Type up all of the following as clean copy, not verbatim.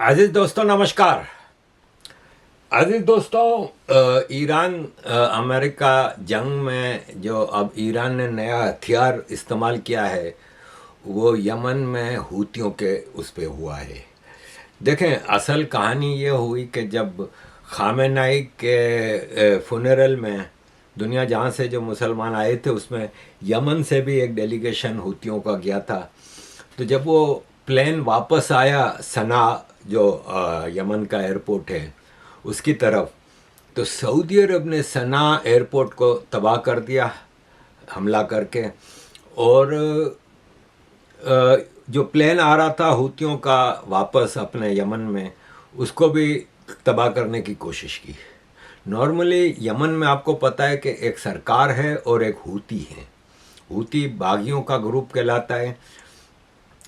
عزیز دوستوں نمسکار. عزیز دوستوں، ایران امریکہ جنگ میں جو اب ایران نے نیا ہتھیار استعمال کیا ہے وہ یمن میں حوتیوں کے اس پہ ہوا ہے. دیکھیں، اصل کہانی یہ ہوئی کہ جب خامنہئی کے فنرل میں دنیا جہاں سے جو مسلمان آئے تھے اس میں یمن سے بھی ایک ڈیلیگیشن حوتیوں کا گیا تھا. تو جب وہ پلین واپس آیا صنع جو یمن کا ایئرپورٹ ہے اس کی طرف، تو سعودی عرب نے صنع ایئرپورٹ کو تباہ کر دیا حملہ کر کے، اور جو پلین آ رہا تھا حوتیوں کا واپس اپنے یمن میں اس کو بھی تباہ کرنے کی کوشش کی. نارملی یمن میں آپ کو پتہ ہے کہ ایک سرکار ہے اور ایک حوتی ہے. حوتی باغیوں کا گروپ کہلاتا ہے.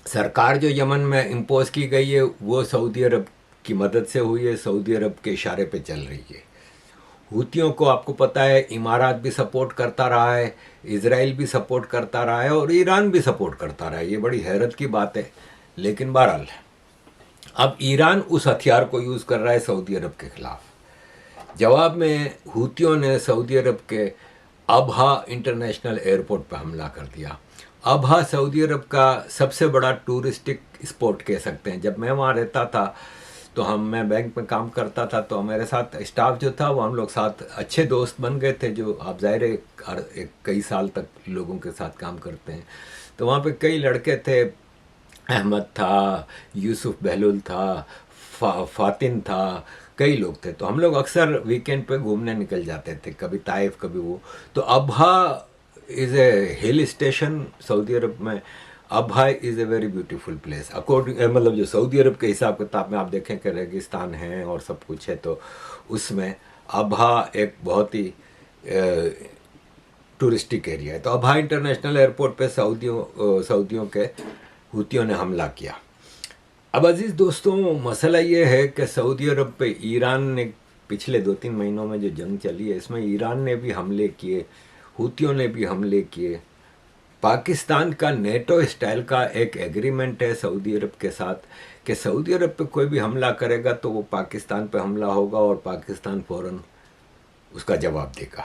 سرکار جو یمن میں امپوز کی گئی ہے وہ سعودی عرب کی مدد سے ہوئی ہے، سعودی عرب کے اشارے پہ چل رہی ہے. حوتیوں کو آپ کو پتہ ہے امارات بھی سپورٹ کرتا رہا ہے، اسرائیل بھی سپورٹ کرتا رہا ہے اور ایران بھی سپورٹ کرتا رہا ہے. یہ بڑی حیرت کی بات ہے. لیکن بہرحال اب ایران اس ہتھیار کو یوز کر رہا ہے سعودی عرب کے خلاف. جواب میں حوتیوں نے سعودی عرب کے ابہا انٹرنیشنل ایئرپورٹ پہ حملہ کر دیا. ابہا سعودی عرب کا سب سے بڑا ٹورسٹک اسپاٹ کہہ سکتے ہیں. جب میں وہاں رہتا تھا تو میں بینک میں کام کرتا تھا، تو میرے ساتھ اسٹاف جو تھا وہ ہم لوگ ساتھ اچھے دوست بن گئے تھے. جو آپ ظاہر ہے کئی سال تک لوگوں کے ساتھ کام کرتے ہیں، تو وہاں پہ کئی لڑکے تھے. احمد تھا، یوسف بہلول تھا، فاتن تھا، کئی لوگ تھے. تو ہم لوگ اکثر ویکینڈ پہ گھومنے نکل جاتے تھے، کبھی طائف کبھی وہ. تو ابہا از اے ہل اسٹیشن سعودی عرب میں. Abha is a very beautiful place مطلب جو سعودی عرب کے حساب کتاب میں آپ دیکھیں کہ ریگستان ہیں اور سب کچھ ہے، تو اس میں ابہا ایک بہت ہی ٹورسٹک ایریا ہے. تو ابہا انٹرنیشنل ایئرپورٹ پہ سعودیوں کے حوتیوں نے حملہ کیا. اب عزیز دوستوں، مسئلہ یہ ہے کہ سعودی عرب پہ ایران نے پچھلے 2-3 مہینوں میں جو جنگ چلی ہے اس میں ایران نے بھی حملے کیے، حوتیوں نے بھی حملے کیے. پاکستان کا نیٹو اسٹائل کا ایک ایگریمنٹ ہے سعودی عرب کے ساتھ کہ سعودی عرب پہ کوئی بھی حملہ کرے گا تو وہ پاکستان پہ حملہ ہوگا اور پاکستان فوراً اس کا جواب دے گا.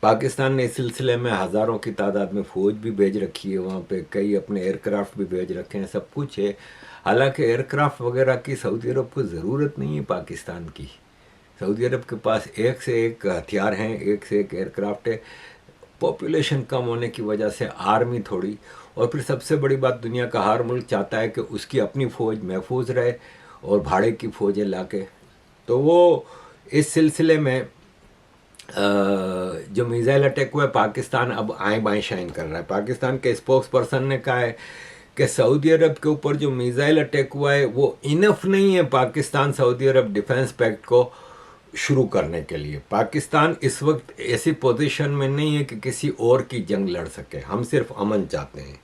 پاکستان نے اس سلسلے میں ہزاروں کی تعداد میں فوج بھی بھیج رکھی ہے، وہاں پہ کئی اپنے ایئر کرافٹ بھی بھیج رکھے ہیں، سب کچھ ہے. حالانکہ ایئر کرافٹ وغیرہ کی سعودی عرب کو ضرورت نہیں ہے پاکستان کی. سعودی عرب کے پاس ایک سے ایک ہتھیار ہیں، ایک سے ایک ایئر کرافٹ ہے. پاپولیشن کم ہونے کی وجہ سے آرمی تھوڑی، اور پھر سب سے بڑی بات، دنیا کا ہر ملک چاہتا ہے کہ اس کی اپنی فوج محفوظ رہے اور بھاڑے کی فوجیں لا کے. تو وہ اس سلسلے میں جو میزائل اٹیک ہوا ہے، پاکستان اب آئیں بائیں شائن کر رہا ہے. پاکستان کے اسپوکس پرسن نے کہا ہے کہ سعودی عرب کے اوپر جو میزائل اٹیک ہوا ہے وہ انف نہیں ہے پاکستان سعودی عرب ڈیفنس پیکٹ کو شروع کرنے کے لیے. پاکستان اس وقت ایسی پوزیشن میں نہیں ہے کہ کسی اور کی جنگ لڑ سکے. ہم صرف امن چاہتے ہیں.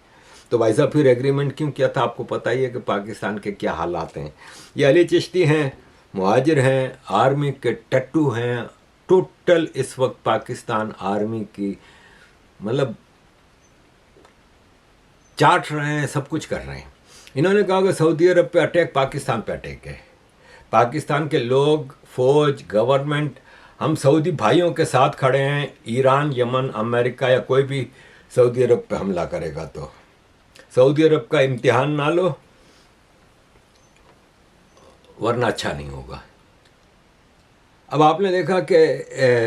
تو ویسا پھر ایگریمنٹ کیوں کیا تھا؟ آپ کو پتہ ہی ہے کہ پاکستان کے کیا حالات ہیں. یہ علی چشتی ہیں، مہاجر ہیں، آرمی کے ٹٹو ہیں. ٹوٹل اس وقت پاکستان آرمی کی مطلب چاٹ رہے ہیں، سب کچھ کر رہے ہیں. انہوں نے کہا کہ سعودی عرب پہ اٹیک پاکستان پہ اٹیک ہے. پاکستان کے لوگ، فوج، گورنمنٹ، ہم سعودی بھائیوں کے ساتھ کھڑے ہیں. ایران، یمن، امریکہ یا کوئی بھی سعودی عرب پہ حملہ کرے گا تو سعودی عرب کا امتحان نہ لو ورنہ اچھا نہیں ہوگا. اب آپ نے دیکھا کہ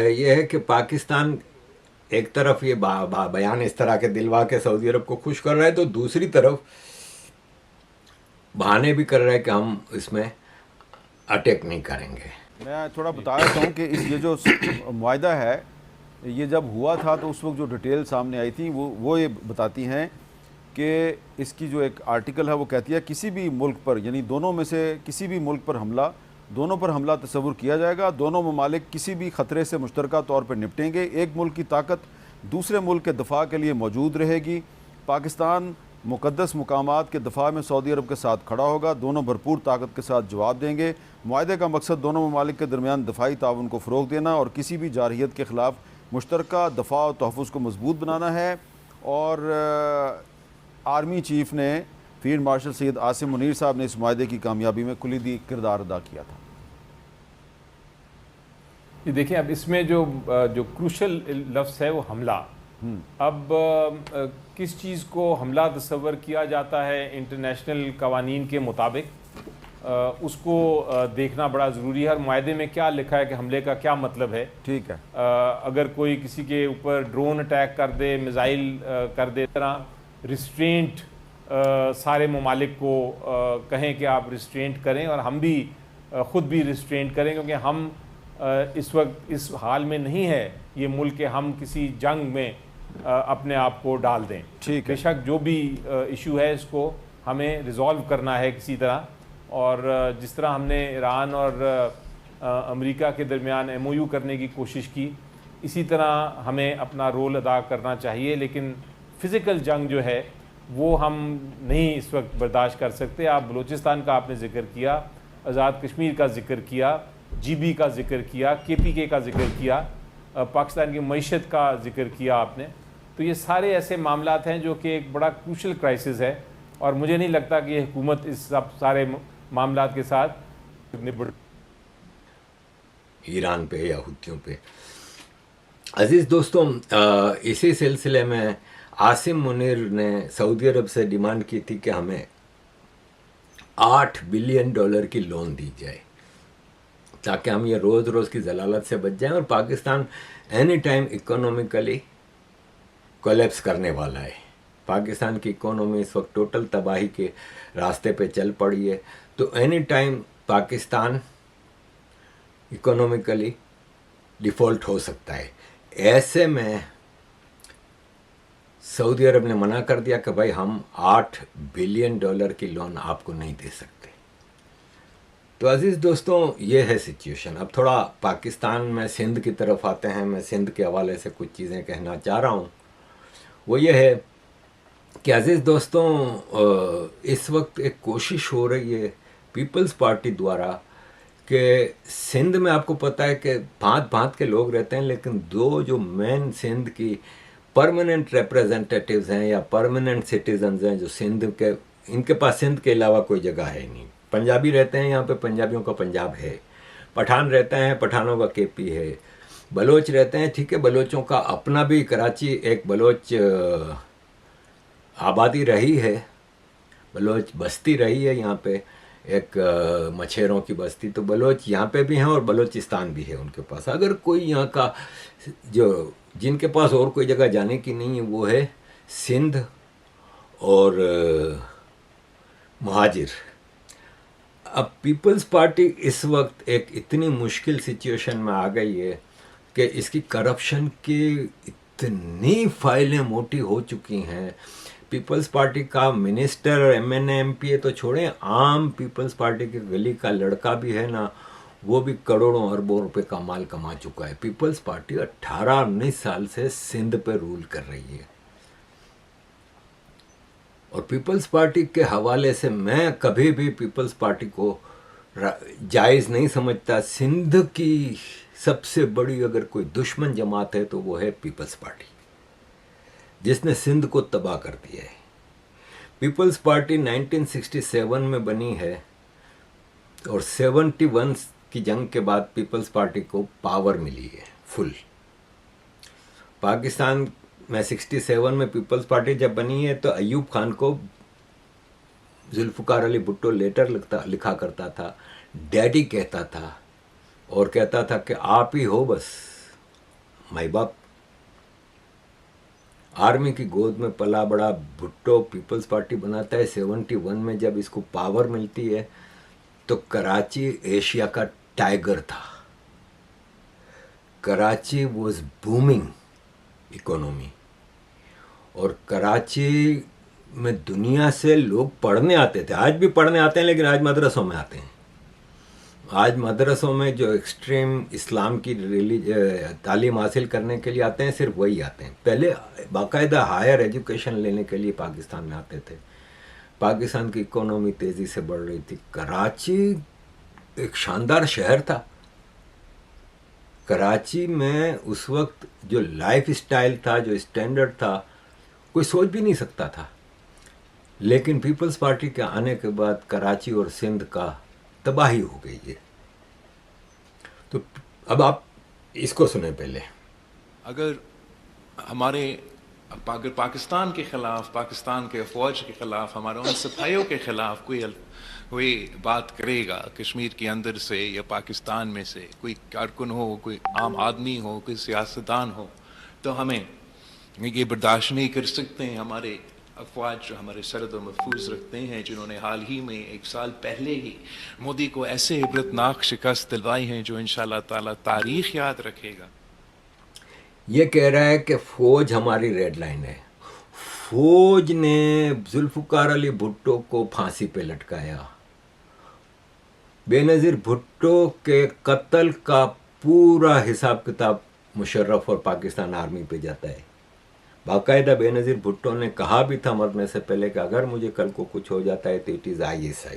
یہ ہے کہ پاکستان ایک طرف یہ بیان اس طرح کے دلوا کے سعودی عرب کو خوش کر رہا ہے، تو دوسری طرف بہانے بھی کر رہا ہے کہ ہم اس میں اٹیک نہیں کریں گے. میں تھوڑا بتا دیتا ہوں کہ یہ جو معاہدہ ہے یہ جب ہوا تھا تو اس وقت جو ڈیٹیل سامنے آئی تھی وہ یہ بتاتی ہیں کہ اس کی جو ایک آرٹیکل ہے وہ کہتی ہے کسی بھی ملک پر، یعنی دونوں میں سے کسی بھی ملک پر حملہ تصور کیا جائے گا. دونوں ممالک کسی بھی خطرے سے مشترکہ طور پر نپٹیں گے. ایک ملک کی طاقت دوسرے ملک کے دفاع کے لیے موجود رہے گی. پاکستان مقدس مقامات کے دفاع میں سعودی عرب کے ساتھ کھڑا ہوگا. دونوں بھرپور طاقت کے ساتھ جواب دیں گے. معاہدے کا مقصد دونوں ممالک کے درمیان دفاعی تعاون کو فروغ دینا اور کسی بھی جارحیت کے خلاف مشترکہ دفاع و تحفظ کو مضبوط بنانا ہے. اور آرمی چیف نے فیلڈ مارشل سید عاصم منیر صاحب نے اس معاہدے کی کامیابی میں کلیدی کردار ادا کیا تھا؟ یہ دیکھیں اب اس میں جو کروشل لفظ ہے وہ حملہ. اب کس چیز کو حملہ تصور کیا جاتا ہے انٹرنیشنل قوانین کے مطابق اس کو دیکھنا بڑا ضروری ہے. اور معاہدے میں کیا لکھا ہے کہ حملے کا کیا مطلب ہے. ٹھیک ہے. اگر کوئی کسی کے اوپر ڈرون اٹیک کر دے, میزائل کر دے, طرح ریسٹرینٹ سارے ممالک کو کہیں کہ آپ ریسٹرینٹ کریں, اور ہم بھی خود بھی ریسٹرینٹ کریں, کیونکہ ہم اس وقت اس حال میں نہیں ہے یہ ملک کہ ہم کسی جنگ میں اپنے آپ کو ڈال دیں. بے شک جو بھی ایشو ہے اس کو ہمیں ریزالو کرنا ہے کسی طرح, اور جس طرح ہم نے ایران اور امریکہ کے درمیان ایم او یو کرنے کی کوشش کی, اسی طرح ہمیں اپنا رول ادا کرنا چاہیے. لیکن فزیکل جنگ جو ہے وہ ہم نہیں اس وقت برداشت کر سکتے. آپ بلوچستان کا آپ نے ذکر کیا, آزاد کشمیر کا ذکر کیا, جی بی کا ذکر کیا, کے پی کے کا ذکر کیا, پاکستان کی معیشت کا ذکر کیا آپ نے. تو یہ سارے ایسے معاملات ہیں جو کہ ایک بڑا کروشل کرائسس ہے, اور مجھے نہیں لگتا کہ یہ حکومت اس سب سارے معاملات کے ساتھ نبڑ ایران پہ یا حوثیوں پہ. عزیز دوستوں, اسی سلسلے میں عاصم منیر نے سعودی عرب سے ڈیمانڈ کی تھی کہ ہمیں $8 بلین کی لون دی جائے تاکہ ہم یہ روز روز کی ضلالت سے بچ جائیں. اور پاکستان اینی ٹائم اکنومیکلی کولیپس کرنے والا ہے. پاکستان کی اکانومی اس وقت ٹوٹل تباہی کے راستے پہ چل پڑی ہے. تو اینی ٹائم پاکستان اکنومیکلی ڈیفالٹ ہو سکتا ہے. ایسے میں سعودی عرب نے منع کر دیا کہ بھائی ہم $8 بلین کی لون آپ کو نہیں دے سکتے. تو عزیز دوستوں, یہ ہے سچویشن. اب تھوڑا پاکستان میں سندھ کی طرف آتے ہیں. میں سندھ کے حوالے سے کچھ چیزیں کہنا چاہ رہا ہوں. وہ یہ ہے کہ عزیز دوستوں, اس وقت ایک کوشش ہو رہی ہے پیپلز پارٹی دوارا کہ سندھ میں آپ کو پتہ ہے کہ بھانت بھانت کے لوگ رہتے ہیں, لیکن دو جو مین سندھ کی پرماننٹ ریپریزنٹیٹیوز ہیں یا پرماننٹ سٹیزنز ہیں جو سندھ کے, ان کے پاس سندھ کے علاوہ کوئی جگہ ہے نہیں. پنجابی رہتے ہیں یہاں پہ, پنجابیوں کا پنجاب ہے. پٹھان رہتے ہیں, پٹھانوں کا کے پی ہے. بلوچ رہتے ہیں, ٹھیک ہے, بلوچوں کا اپنا بھی کراچی ایک بلوچ آبادی رہی ہے, بلوچ بستی رہی ہے یہاں پہ, ایک مچھیروں کی بستی. تو بلوچ یہاں پہ بھی ہیں اور بلوچستان بھی ہے ان کے پاس. اگر کوئی یہاں کا جو جن کے پاس اور کوئی جگہ جانے کی نہیں ہے وہ ہے سندھ اور مہاجر. اب پیپلز پارٹی اس وقت ایک اتنی مشکل سچویشن میں آ گئی ہے کہ اس کی کرپشن کی اتنی فائلیں موٹی ہو چکی ہیں. پیپلز پارٹی کا منسٹر اور M N A M P A تو چھوڑیں, عام پیپلز پارٹی کے گلی کا لڑکا بھی ہے نا, وہ بھی کروڑوں اربوں روپے کا مال کما چکا ہے. پیپلز پارٹی 18-19 سال سے سندھ پہ رول کر رہی ہے. اور پیپلز پارٹی کے حوالے سے میں کبھی بھی پیپلز پارٹی کو جائز نہیں سمجھتا. سندھ کی سب سے بڑی اگر کوئی دشمن جماعت ہے تو وہ ہے پیپلز پارٹی, جس نے سندھ کو تباہ کر دیا ہے. پیپلز پارٹی 1967 میں بنی ہے اور 71 کی جنگ کے بعد پیپلز پارٹی کو پاور ملی ہے فل. پاکستان میں 67 میں پیپلز پارٹی جب بنی ہے تو ایوب خان کو ذوالفقار علی بھٹو لیٹر لکھا کرتا تھا, ڈیڈی کہتا تھا, اور کہتا تھا کہ آپ ہی ہو بس مائی باپ. آرمی کی گود میں پلا بڑا بھٹو پیپلز پارٹی بناتا ہے. 71 میں جب اس کو پاور ملتی ہے تو کراچی ایشیا کا ٹائیگر تھا. کراچی واز بومنگ اکانومی, اور کراچی میں دنیا سے لوگ پڑھنے آتے تھے. آج بھی پڑھنے آتے ہیں, لیکن آج مدرسوں میں آتے ہیں. آج مدرسوں میں جو ایکسٹریم اسلام کی تعلیم حاصل کرنے کے لیے آتے ہیں صرف وہی آتے ہیں. پہلے باقاعدہ ہائر ایجوکیشن لینے کے لیے پاکستان میں آتے تھے. پاکستان کی اکانومی تیزی سے بڑھ رہی تھی. کراچی ایک شاندار شہر تھا. کراچی میں اس وقت جو لائف اسٹائل تھا, جو اسٹینڈرڈ تھا, کوئی سوچ بھی نہیں سکتا تھا. لیکن پیپلز پارٹی کے آنے کے بعد کراچی اور سندھ کا تباہی ہو گئی ہے. تو اب آپ اس کو سنیں پہلے. اگر اگر پاکستان کے خلاف، پاکستان کے فوج کے خلاف، ہمارے ان سپاہیوں کے خلاف کوئی بات کرے گا کشمیر کے اندر سے یا پاکستان میں سے، کوئی کارکن ہو، کوئی عام آدمی ہو، کوئی سیاستدان ہو، تو ہمیں یہ برداشت نہیں کر سکتے ہیں. ہمارے افواج جو ہمارے سرحد و محفوظ رکھتے ہیں، جنہوں نے حال ہی میں 1 سال پہلے ہی مودی کو ایسے عبرتناک شکست دلوائی ہیں جو انشاءاللہ تعالی تاریخ یاد رکھے گا. یہ کہہ رہا ہے کہ فوج ہماری ریڈ لائن ہے. فوج نے ذوالفقار علی بھٹو کو پھانسی پہ لٹکایا. بے نظیر بھٹو کے قتل کا پورا حساب کتاب مشرف اور پاکستان آرمی پہ جاتا ہے. باقاعدہ بے نظیر بھٹو نے کہا بھی تھا مرنے سے پہلے کہ اگر مجھے کل کو کچھ ہو جاتا ہے تو it is ISI.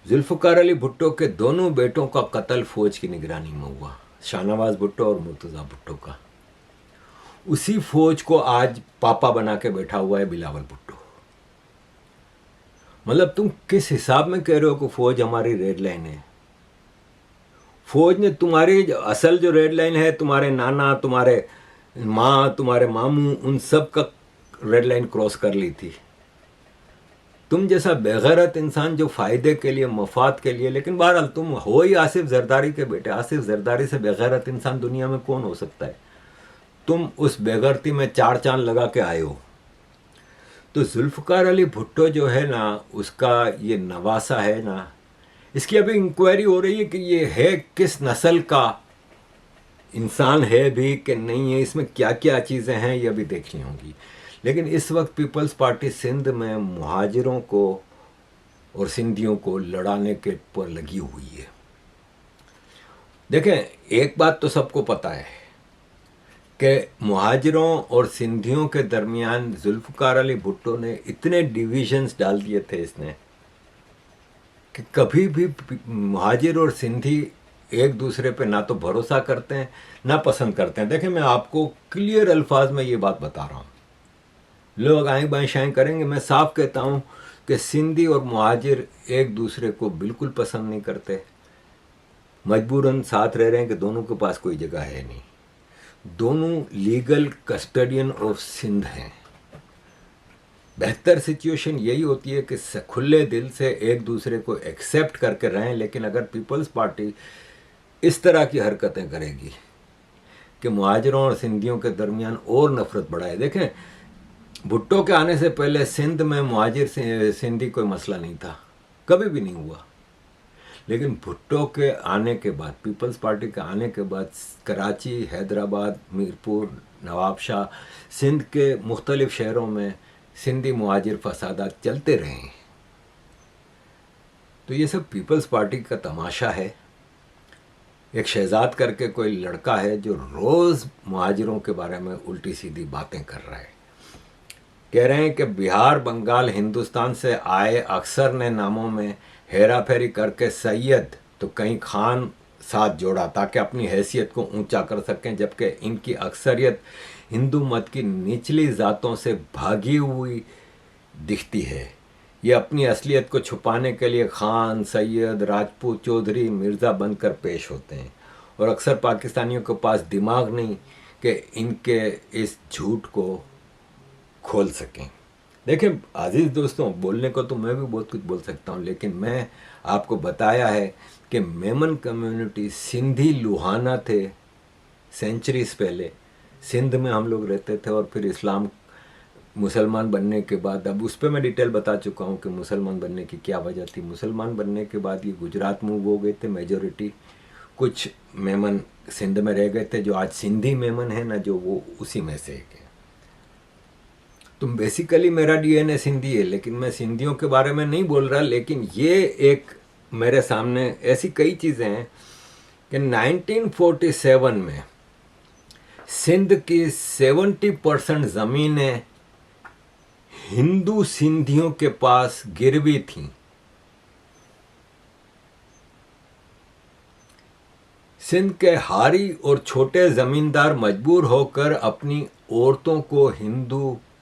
Zulfiqar Ali Bhutto کے دونوں بیٹوں کا قتل فوج کی نگرانی میں ہوا، شاہ نواز بھٹو اور مرتضیٰ بھٹو کا. اسی فوج کو آج پاپا بنا کے بیٹھا ہوا ہے بلاول بھٹو. مطلب تم کس حساب میں کہہ رہے ہو کہ فوج ہماری ریڈ لائن ہے؟ فوج نے تمہاری اصل جو ریڈ لائن ہے، تمہارے نانا، تمہارے ماں، تمہارے ماموں، ان سب کا ریڈ لائن کراس کر لی تھی. تم جیسا بےغیرت انسان جو فائدے کے لیے، مفاد کے لیے، لیکن بہرحال تم ہو ہی آصف زرداری کے بیٹے. آصف زرداری سے بےغیرت انسان دنیا میں کون ہو سکتا ہے؟ تم اس بےغیرتی میں 4 چاند لگا کے آئے ہو. تو ذوالفقار علی بھٹو جو ہے نا، اس کا یہ نواسا ہے نا، اس کی ابھی انکوائری ہو رہی ہے کہ یہ ہے کس نسل کا انسان ہے بھی کہ نہیں ہے، اس میں کیا کیا چیزیں ہیں یہ ابھی دیکھنی ہوں گی. لیکن اس وقت پیپلز پارٹی سندھ میں مہاجروں کو اور سندھیوں کو لڑانے کے پر لگی ہوئی ہے. دیکھیں، ایک بات تو سب کو پتہ ہے کہ مہاجروں اور سندھیوں کے درمیان ذوالفقار علی بھٹو نے اتنے ڈیویژنز ڈال دیے تھے اس نے کہ کبھی بھی مہاجر اور سندھی ایک دوسرے پہ نہ تو بھروسہ کرتے ہیں نہ پسند کرتے ہیں. دیکھیں، میں آپ کو کلیئر الفاظ میں یہ بات بتا رہا ہوں. لوگ آئیں بائیں شائیں کریں گے، میں صاف کہتا ہوں کہ سندھی اور مہاجر ایک دوسرے کو بالکل پسند نہیں کرتے. مجبوراً ساتھ رہ رہے ہیں کہ دونوں کے پاس کوئی جگہ ہے نہیں. دونوں لیگل کسٹڈین آف سندھ ہیں. بہتر سچویشن یہی ہوتی ہے کہ کھلے دل سے ایک دوسرے کو ایکسیپٹ کر کے رہیں. لیکن اگر پیپلز پارٹی اس طرح کی حرکتیں کرے گی کہ مہاجروں اور سندھیوں کے درمیان اور نفرت بڑھائے. دیکھیں، بھٹو کے آنے سے پہلے سندھ میں مہاجر سندھی کوئی مسئلہ نہیں تھا، کبھی بھی نہیں ہوا. لیکن بھٹو کے آنے کے بعد، پیپلز پارٹی کے آنے کے بعد، کراچی، حیدرآباد، میرپور، نواب شاہ، سندھ کے مختلف شہروں میں سندھی مہاجر فسادات چلتے رہے ہیں. تو یہ سب پیپلز پارٹی کا تماشا ہے. ایک شہزاد کر کے کوئی لڑکا ہے جو روز مہاجروں کے بارے میں الٹی سیدھی باتیں کر رہا ہے. کہہ رہے ہیں کہ بہار، بنگال، ہندوستان سے آئے اکثر نے ناموں میں ہیرا پھیری کر کے سید تو کہیں خان ساتھ جوڑا تاکہ اپنی حیثیت کو اونچا کر سکیں، جبکہ ان کی اکثریت ہندو مت کی نچلی ذاتوں سے بھاگی ہوئی دکھتی ہے. یہ اپنی اصلیت کو چھپانے کے لیے خان، سید، راجپوت، چودھری، مرزا بن کر پیش ہوتے ہیں، اور اکثر پاکستانیوں کے پاس دماغ نہیں کہ ان کے اس جھوٹ کو کھول سکیں. دیکھیں عزیز دوستوں، بولنے کو تو میں بھی بہت کچھ بول سکتا ہوں، لیکن میں آپ کو بتایا ہے کہ میمن کمیونٹی سندھی لوہانہ تھے سینچریز پہلے. سندھ میں ہم لوگ رہتے تھے، اور پھر اسلام مسلمان بننے کے بعد، اب اس پہ میں ڈیٹیل بتا چکا ہوں کہ مسلمان بننے کی کیا وجہ تھی. مسلمان بننے کے بعد یہ گجرات موو ہو گئے تھے میجورٹی. کچھ میمن سندھ میں رہ گئے تھے جو آج سندھی میمن ہیں نا، جو وہ اسی میں سے ایک ہے. تم بیسیکلی میرا DNA سندھی ہے، لیکن میں سندھیوں کے بارے میں نہیں بول رہا. لیکن یہ ایک میرے سامنے ایسی کئی چیزیں ہیں کہ 1947 میں سندھ کی 70% زمینیں ہندو سندھیوں کے پاس گروی تھیں. سندھ کے ہاری اور چھوٹے زمیندار مجبور ہو کر اپنی عورتوں کو ہندو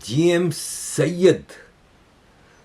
GM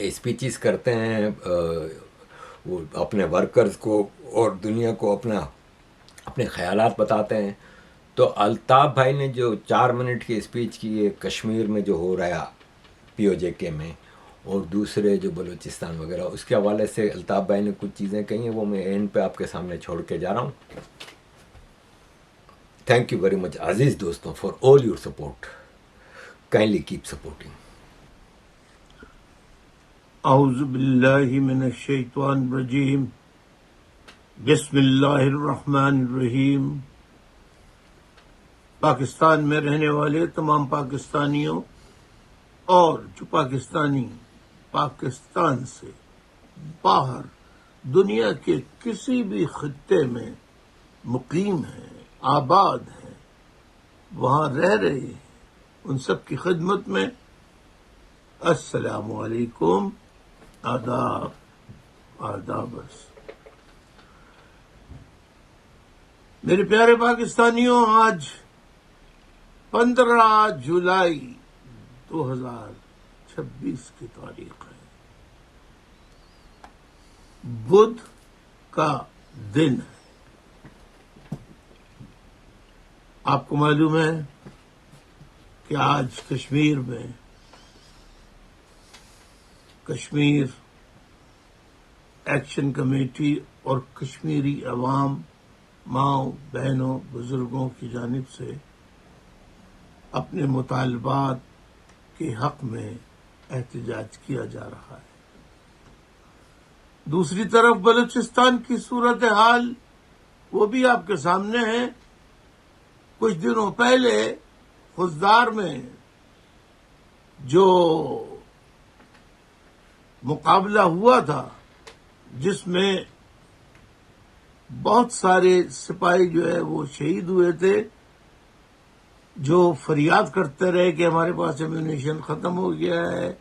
اسپیچز کرتے ہیں وہ اپنے ورکرز کو اور دنیا کو اپنے خیالات بتاتے ہیں. تو الطاف بھائی نے جو 4 منٹ کی اسپیچ کی ہے کشمیر میں جو ہو رہا POJK میں اور دوسرے جو بلوچستان وغیرہ، اس کے حوالے سے الطاف بھائی نے کچھ چیزیں کہی ہیں، وہ میں اینڈ پہ آپ کے سامنے چھوڑ کے جا رہا ہوں. تھینک یو ویری مچ عزیز دوستوں for all your support. Kindly keep supporting. اعوذ باللہ من الشیطان الرجیم. بسم اللہ الرحمن الرحیم. پاکستان میں رہنے والے تمام پاکستانیوں اور جو پاکستانی پاکستان سے باہر دنیا کے کسی بھی خطے میں مقیم ہیں، آباد ہیں، وہاں رہ رہے ہیں، ان سب کی خدمت میں السلام علیکم. آداب. میرے پیارے پاکستانیوں، آج 15 جولائی 2026 کی تاریخ ہے. بدھ کا دن ہے. آپ کو معلوم ہے کہ آج کشمیر میں کشمیر ایکشن کمیٹی اور کشمیری عوام، ماؤں بہنوں، بزرگوں کی جانب سے اپنے مطالبات کے حق میں احتجاج کیا جا رہا ہے. دوسری طرف بلوچستان کی صورتحال وہ بھی آپ کے سامنے ہے. کچھ دنوں پہلے خزدار میں جو مقابلہ ہوا تھا، جس میں بہت سارے سپاہی جو ہے وہ شہید ہوئے تھے، جو فریاد کرتے رہے کہ ہمارے پاس ایمونیشن ختم ہو گیا ہے،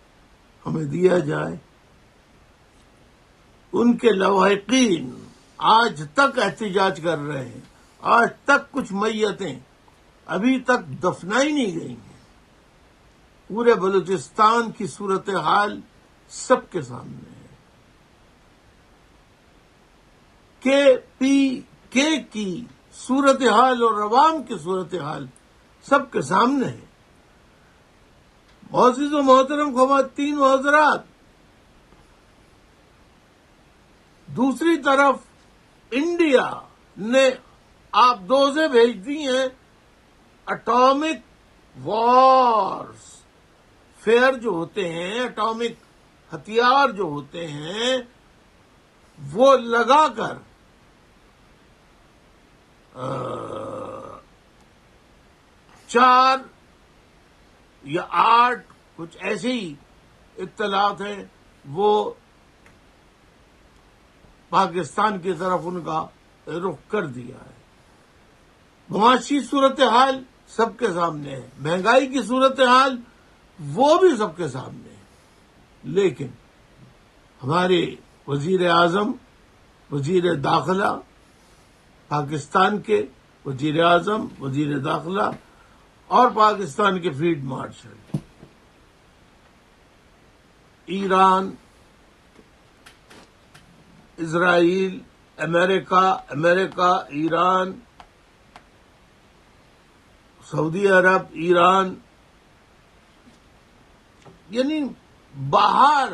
ہمیں دیا جائے. ان کے لواحقین آج تک احتجاج کر رہے ہیں. آج تک کچھ میتیں ابھی تک دفنائی نہیں گئی ہیں. پورے بلوچستان کی صورتحال سب کے سامنے ہے. KPK کی صورتحال اور عوام کی صورتحال سب کے سامنے ہے. معزز و محترم خواتین و حضرات، دوسری طرف انڈیا نے آپ دوزے بھیج دی ہیں. اٹامک وارز فیئر جو ہوتے ہیں، اٹامک ہتھیار جو ہوتے ہیں، وہ لگا کر 4 یا 8 کچھ ایسی ہی اطلاعات ہیں، وہ پاکستان کی طرف ان کا رخ کر دیا ہے. معاشی صورتحال سب کے سامنے ہے. مہنگائی کی صورتحال وہ بھی سب کے سامنے ہے. لیکن ہمارے وزیر اعظم، وزیر داخلہ، پاکستان کے وزیر اعظم، وزیر داخلہ اور پاکستان کے فیلڈ مارشل، ایران، اسرائیل، امریکہ، ایران، سعودی عرب، ایران، یعنی باہر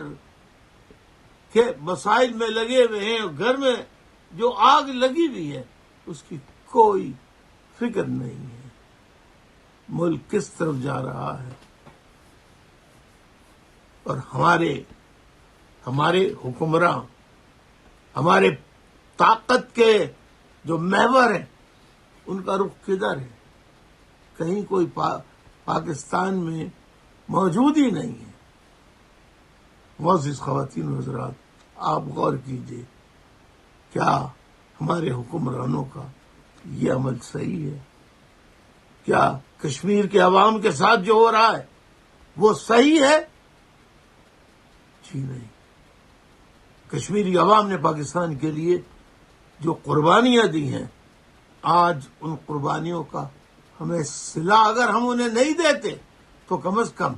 کے مسائل میں لگے ہوئے ہیں. گھر میں جو آگ لگی ہوئی ہے اس کی کوئی فکر نہیں ہے. ملک کس طرف جا رہا ہے. اور ہمارے حکمراں، ہمارے طاقت کے جو محور ہیں، ان کا رخ کدھر ہے؟ کہیں کوئی پاکستان میں موجود ہی نہیں ہے. معزز خواتین و حضرات، آپ غور کیجئے، کیا ہمارے حکمرانوں کا یہ عمل صحیح ہے؟ کیا کشمیر کے عوام کے ساتھ جو ہو رہا ہے وہ صحیح ہے؟ جی نہیں. کشمیری عوام نے پاکستان کے لیے جو قربانیاں دی ہیں، آج ان قربانیوں کا ہمیں صلہ اگر ہم انہیں نہیں دیتے تو کم از کم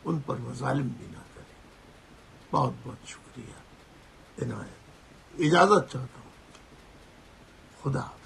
ان پر مظالم بھی نہ کریں. بہت بہت شکریہ عنایت. اجازت چاہتا ہوں. خدا حافظ.